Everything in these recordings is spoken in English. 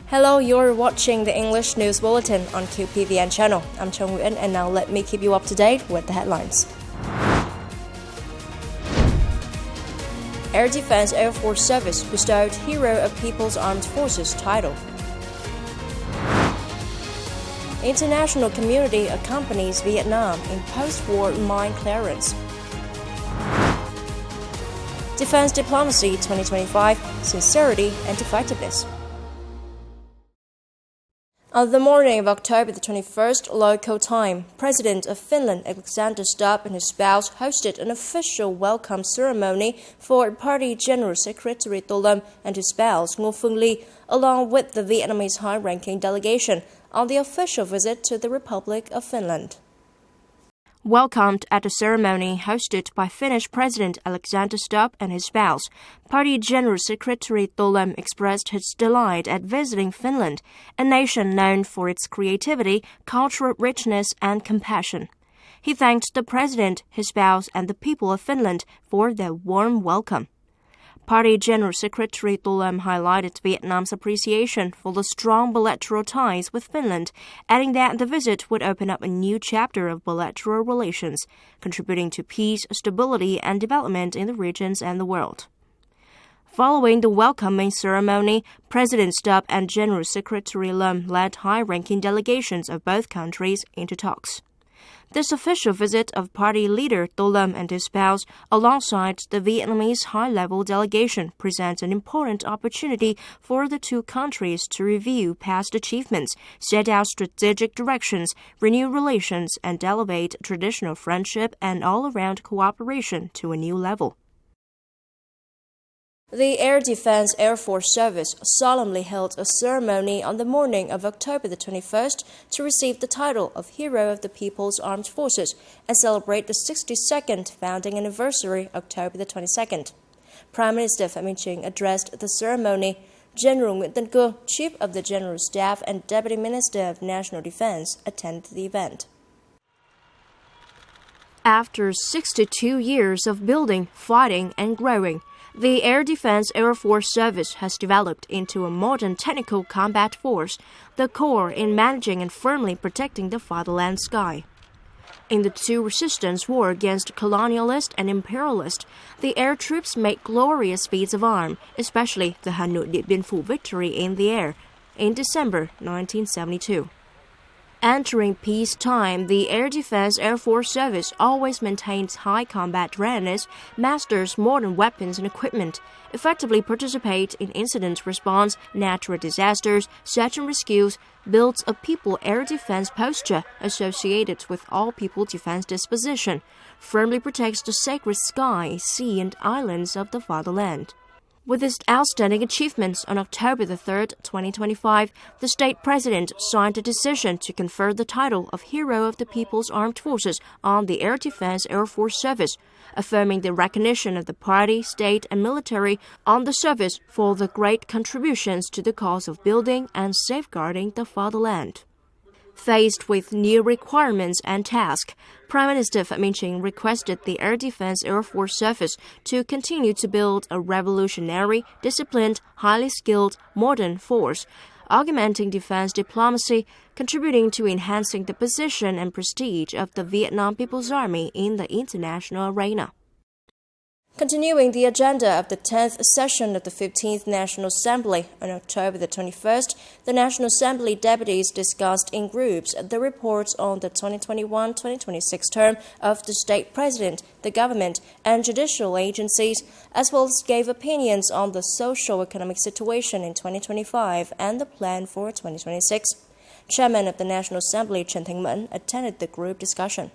Hello, you're watching the English News Bulletin on Qpvn channel. I'm Nguyễn, and now let me keep you up to date with the headlines. Air Defense Air Force Service bestowed Hero of People's Armed Forces title. International community accompanies Vietnam in post-war mine clearance. Defense Diplomacy 2025, Sincerity and Effectiveness. On the morning of October the 21st, local time, President of Finland Alexander Stubb and his spouse hosted an official welcome ceremony for Party General Secretary Tô Lâm and his spouse Ngô Phương Ly, along with the Vietnamese high-ranking delegation, on the official visit to the Republic of Finland. Welcomed at a ceremony hosted by Finnish President Alexander Stubb and his spouse, Party General Secretary Tô Lâm expressed his delight at visiting Finland, a nation known for its creativity, cultural richness, and compassion. He thanked the President, his spouse, and the people of Finland for their warm welcome. Party General Secretary Tô Lâm highlighted Vietnam's appreciation for the strong bilateral ties with Finland, adding that the visit would open up a new chapter of bilateral relations, contributing to peace, stability, and development in the regions and the world. Following the welcoming ceremony, President Stubb and General Secretary Lâm led high-ranking delegations of both countries into talks. This official visit of party leader Tô Lâm and his spouse alongside the Vietnamese high-level delegation presents an important opportunity for the two countries to review past achievements, set out strategic directions, renew relations, and elevate traditional friendship and all-around cooperation to a new level. The Air Defense Air Force Service solemnly held a ceremony on the morning of October the 21st to receive the title of Hero of the People's Armed Forces and celebrate the 62nd founding anniversary, October the 22nd. Prime Minister Phạm Minh Chính addressed the ceremony. General Nguyễn Tân Cương, Chief of the General Staff and Deputy Minister of National Defense, attended the event. After 62 years of building, fighting, and growing, the Air Defense Air Force Service has developed into a modern technical combat force, the core in managing and firmly protecting the fatherland sky. In the two resistance war against colonialist and imperialist, the air troops made glorious feats of arms, especially the Hà Nội Điện Biên Phủ victory in the air in December 1972. Entering peacetime, the Air Defense Air Force Service always maintains high combat readiness, masters modern weapons and equipment, effectively participates in incident response, natural disasters, search and rescues, builds a people air defense posture associated with all people defense disposition, firmly protects the sacred sky, sea, and islands of the fatherland. With its outstanding achievements on October the 3rd, 2025, the state president signed a decision to confer the title of Hero of the People's Armed Forces on the Air Defense Air Force Service, affirming the recognition of the party, state, and military on the service for the great contributions to the cause of building and safeguarding the fatherland. Faced with new requirements and tasks, Prime Minister Phạm Minh Chính requested the Air Defense Air Force Service to continue to build a revolutionary, disciplined, highly skilled, modern force, augmenting defense diplomacy, contributing to enhancing the position and prestige of the Vietnam People's Army in the international arena. Continuing the agenda of the 10th session of the 15th National Assembly on October the 21st, the National Assembly deputies discussed in groups the reports on the 2021-2026 term of the state president, the government, and judicial agencies, as well as gave opinions on the socio-economic situation in 2025 and the plan for 2026. Chairman of the National Assembly, Trần Thanh Mẫn, attended the group discussion.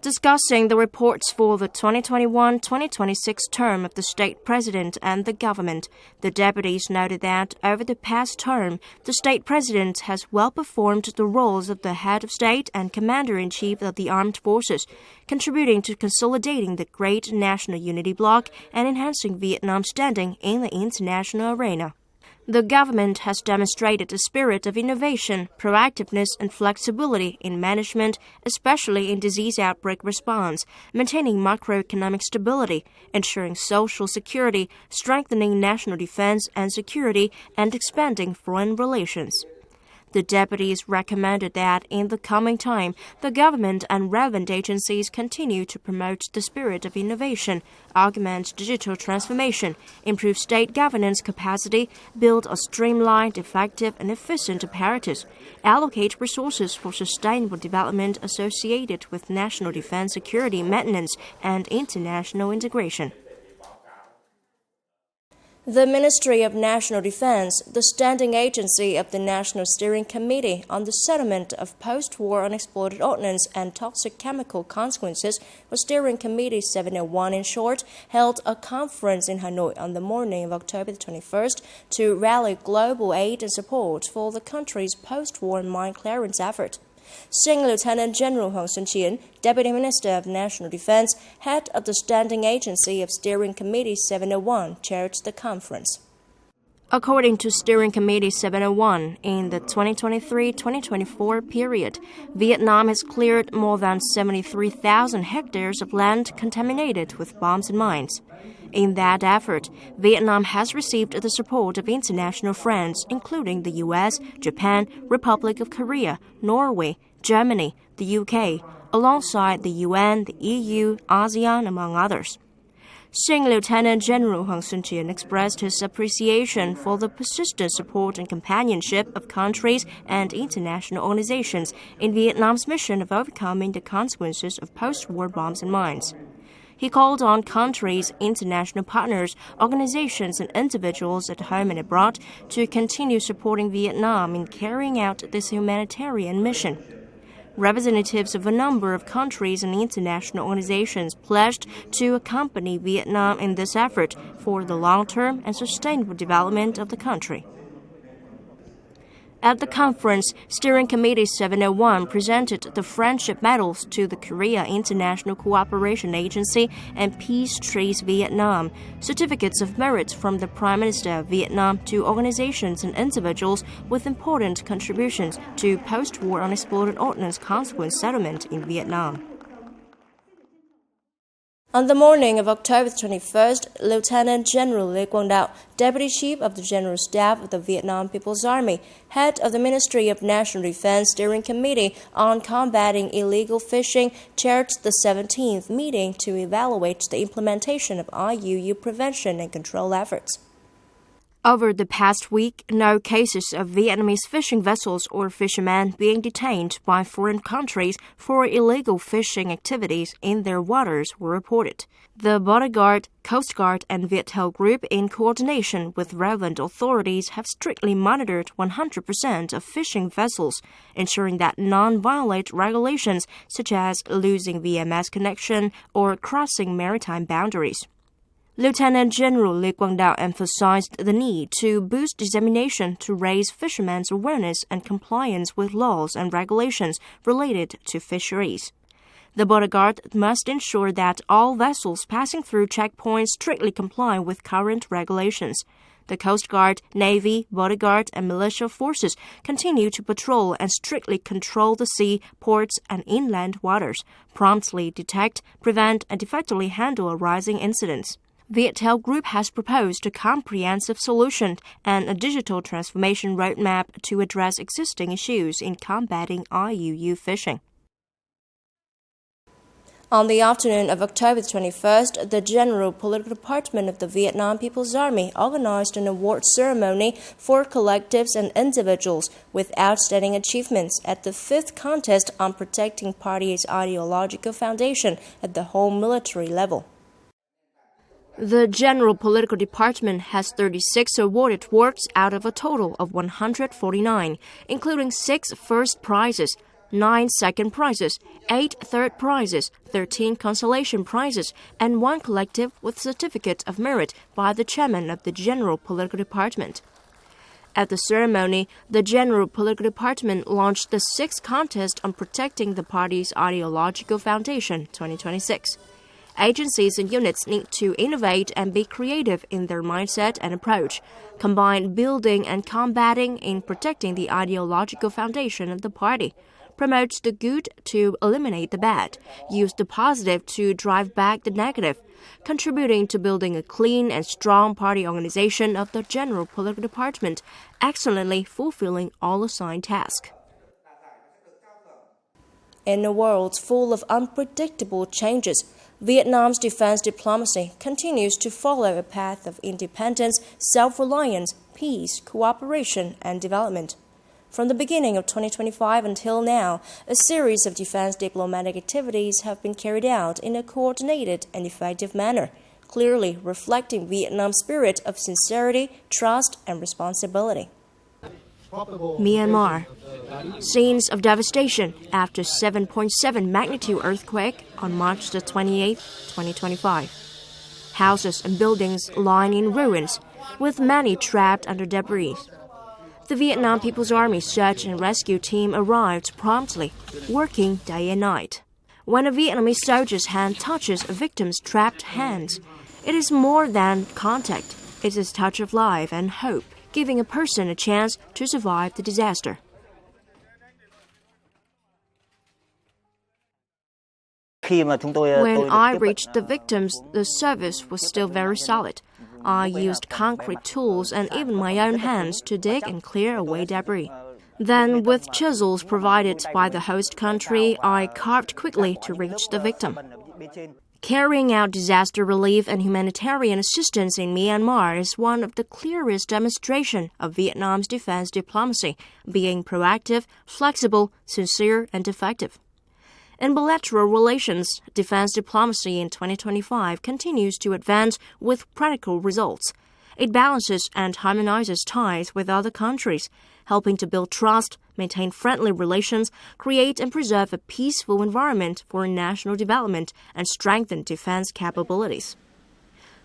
Discussing the reports for the 2021-2026 term of the state president and the government, the deputies noted that over the past term, the state president has well performed the roles of the head of state and commander-in-chief of the armed forces, contributing to consolidating the great national unity bloc and enhancing Vietnam's standing in the international arena. The government has demonstrated a spirit of innovation, proactiveness, and flexibility in management, especially in disease outbreak response, maintaining macroeconomic stability, ensuring social security, strengthening national defense and security, and expanding foreign relations. The deputies recommended that in the coming time, the government and relevant agencies continue to promote the spirit of innovation, augment digital transformation, improve state governance capacity, build a streamlined, effective, and efficient apparatus, allocate resources for sustainable development associated with national defense security maintenance and international integration. The Ministry of National Defense, the standing agency of the National Steering Committee on the Settlement of Post-War Unexploded Ordnance and Toxic Chemical Consequences, or Steering Committee 701 in short, held a conference in Hanoi on the morning of October 21st to rally global aid and support for the country's post-war mine clearance effort. Senior Lieutenant General Huang Sun-Chien, Deputy Minister of National Defense, head of the Standing Agency of Steering Committee 701, chaired the conference. According to Steering Committee 701, in the 2023-2024 period, Vietnam has cleared more than 73,000 hectares of land contaminated with bombs and mines. In that effort, Vietnam has received the support of international friends, including the U.S., Japan, Republic of Korea, Norway, Germany, the UK, alongside the UN, the EU, ASEAN, among others. Senior Lieutenant General Huang Sun-Chien expressed his appreciation for the persistent support and companionship of countries and international organizations in Vietnam's mission of overcoming the consequences of post-war bombs and mines. He called on countries, international partners, organizations, and individuals at home and abroad to continue supporting Vietnam in carrying out this humanitarian mission. Representatives of a number of countries and international organizations pledged to accompany Vietnam in this effort for the long-term and sustainable development of the country. At the conference, Steering Committee 701 presented the Friendship Medals to the Korea International Cooperation Agency and Peace Trees Vietnam, certificates of merit from the Prime Minister of Vietnam to organizations and individuals with important contributions to post-war unexploded ordnance consequence settlement in Vietnam. On the morning of October 21st, Lieutenant General Lê Quang Đạo, Deputy Chief of the General Staff of the Vietnam People's Army, head of the Ministry of National Defense Steering Committee on Combating Illegal Fishing, chaired the 17th meeting to evaluate the implementation of IUU prevention and control efforts. Over the past week, no cases of Vietnamese fishing vessels or fishermen being detained by foreign countries for illegal fishing activities in their waters were reported. The Bodyguard, Coast Guard, and Theo Group, in coordination with relevant authorities, have strictly monitored 100% of fishing vessels, ensuring that non-violate regulations such as losing VMS connection or crossing maritime boundaries. Lieutenant General Lê Quang Đạo emphasized the need to boost dissemination to raise fishermen's awareness and compliance with laws and regulations related to fisheries. The Bodyguard must ensure that all vessels passing through checkpoints strictly comply with current regulations. The Coast Guard, Navy, Bodyguard, and militia forces continue to patrol and strictly control the sea, ports, and inland waters, promptly detect, prevent, and effectively handle arising incidents. Theo Group has proposed a comprehensive solution and a digital transformation roadmap to address existing issues in combating IUU fishing. On the afternoon of October 21st, the General Political Department of the Vietnam People's Army organized an award ceremony for collectives and individuals with outstanding achievements at the 5th Contest on Protecting Party's Ideological Foundation at the whole military level. The General Political Department has 36 awarded works out of a total of 149, including 6 first prizes, 9 second prizes, 8 third prizes, 13 consolation prizes, and 1 collective with certificate of merit by the chairman of the General Political Department. At the ceremony, the General Political Department launched the 6th Contest on Protecting the Party's Ideological Foundation 2026. Agencies and units need to innovate and be creative in their mindset and approach, combine building and combating in protecting the ideological foundation of the party, promote the good to eliminate the bad, use the positive to drive back the negative, contributing to building a clean and strong party organization of the general political department, excellently fulfilling all assigned tasks. In a world full of unpredictable changes, Vietnam's defense diplomacy continues to follow a path of independence, self-reliance, peace, cooperation, and development. From the beginning of 2025 until now, a series of defense diplomatic activities have been carried out in a coordinated and effective manner, clearly reflecting Vietnam's spirit of sincerity, trust, and responsibility. Myanmar. Scenes of devastation after 7.7 magnitude earthquake on March 28, 2025. Houses and buildings lying in ruins, with many trapped under debris. The Vietnam People's Army search and rescue team arrived promptly, working day and night. When a Vietnamese soldier's hand touches a victim's trapped hands, it is more than contact. It is a touch of life and hope, giving a person a chance to survive the disaster. When I reached the victims, the surface was still very solid. I used concrete tools and even my own hands to dig and clear away debris. Then, with chisels provided by the host country, I carved quickly to reach the victim. Carrying out disaster relief and humanitarian assistance in Myanmar is one of the clearest demonstrations of Vietnam's defense diplomacy, being proactive, flexible, sincere, and effective. In bilateral relations, defense diplomacy in 2025 continues to advance with practical results. It balances and harmonizes ties with other countries, helping to build trust, maintain friendly relations, create and preserve a peaceful environment for national development, and strengthen defense capabilities.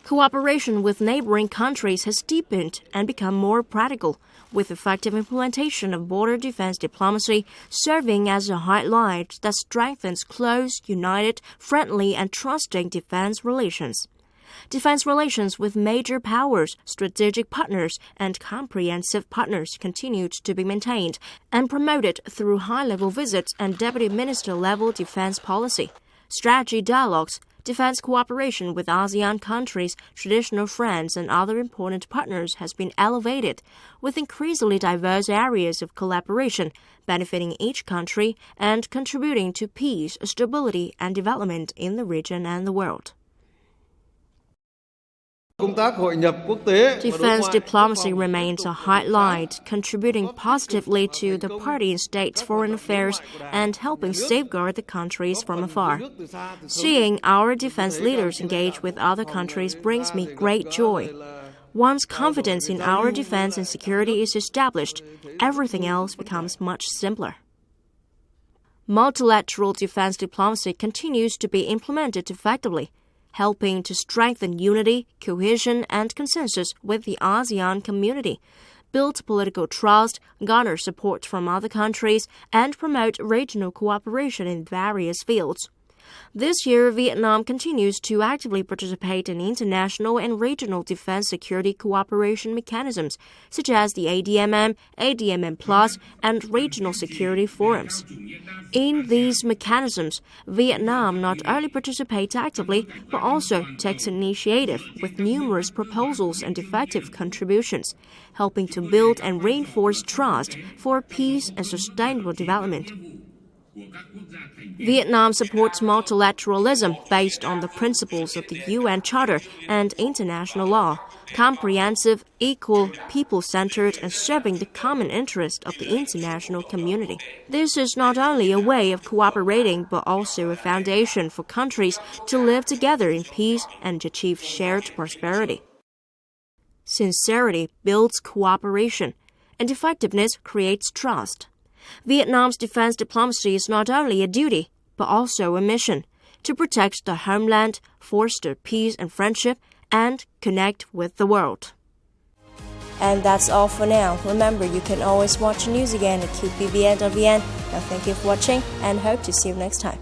Cooperation with neighboring countries has deepened and become more practical, with effective implementation of border defense diplomacy serving as a highlight that strengthens close, united, friendly, and trusting defense relations. Defense relations with major powers, strategic partners, and comprehensive partners continued to be maintained and promoted through high-level visits and deputy minister-level defense policy, strategy dialogues, defense cooperation with ASEAN countries, traditional friends, and other important partners has been elevated, with increasingly diverse areas of collaboration benefiting each country and contributing to peace, stability, and development in the region and the world. Defense diplomacy remains a highlight, contributing positively to the party and state's foreign affairs and helping safeguard the countries from afar. Seeing our defense leaders engage with other countries brings me great joy. Once confidence in our defense and security is established, everything else becomes much simpler. Multilateral defense diplomacy continues to be implemented effectively, helping to strengthen unity, cohesion, and consensus with the ASEAN community, build political trust, garner support from other countries, and promote regional cooperation in various fields. This year, Vietnam continues to actively participate in international and regional defense security cooperation mechanisms, such as the ADMM, ADMM+, and regional security forums. In these mechanisms, Vietnam not only participates actively, but also takes initiative with numerous proposals and effective contributions, helping to build and reinforce trust for peace and sustainable development. Vietnam supports multilateralism based on the principles of the UN Charter and international law, comprehensive, equal, people-centered, and serving the common interest of the international community. This is not only a way of cooperating, but also a foundation for countries to live together in peace and achieve shared prosperity. Sincerity builds cooperation, and effectiveness creates trust. Vietnam's defense diplomacy is not only a duty, but also a mission to protect the homeland, foster peace and friendship, and connect with the world. And that's all for now. Remember, you can always watch news again at qpvn.vn. Now, thank you for watching and hope to see you next time.